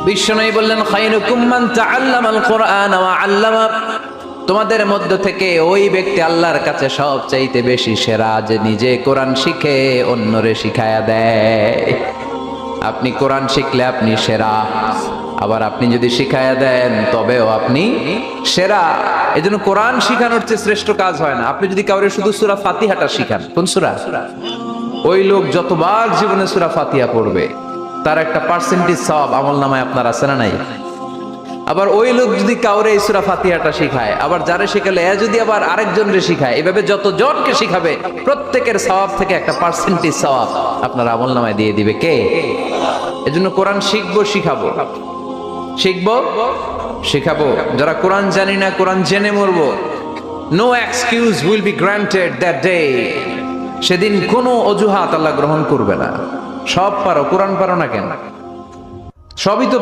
বিশ্বনবী বললেন খায়রুকুম মান তাআল্লামাল কুরআন ওয়া আল্লামা, তোমাদের মধ্য থেকে ওই ব্যক্তি আল্লাহর কাছে সবচাইতে বেশি সেরা যে নিজে কোরআন শিখে অন্যরে শিখায়া দেয়। আপনি কোরআন শিখলে আপনি সেরা, আবার আপনি যদি শিখায়া দেন তবেও আপনি সেরা। এজন্য কোরআন শিখানোর চেয়ে শ্রেষ্ঠ কাজ হয় না। আপনি যদি কাউরে শুধু সূরা ফাতিহাটা শিখান, কোন সূরা, ওই লোক যতবার জীবনে সূরা ফাতিহা পড়বে তার একটা পার্সেন্টেজ সওয়াব আমলনামায় আপনার আছে না নাই? আবার ওই লোক যদি কাউরে এই সূরা ফাতিহাটা শিখায়, আবার যারে শিখালে এ যদি আবার আরেকজনরে শিখায়, এভাবে যত জনকে শিখাবে প্রত্যেকের সওয়াব থেকে একটা পার্সেন্টেজ সওয়াব আপনার আমলনামায় দিয়ে দিবে কে? এজন্য কোরআন শিখবো, শিখাবো, শিখবো, শিখাবো। যারা কোরআন জানি না, কোরআন জেনে মরবো। No excuse will be granted that day. সেদিন কোনো অজুহাত আল্লাহ গ্রহণ করবে না। সব পারো, কোরআন পারো না কেন? সবই তো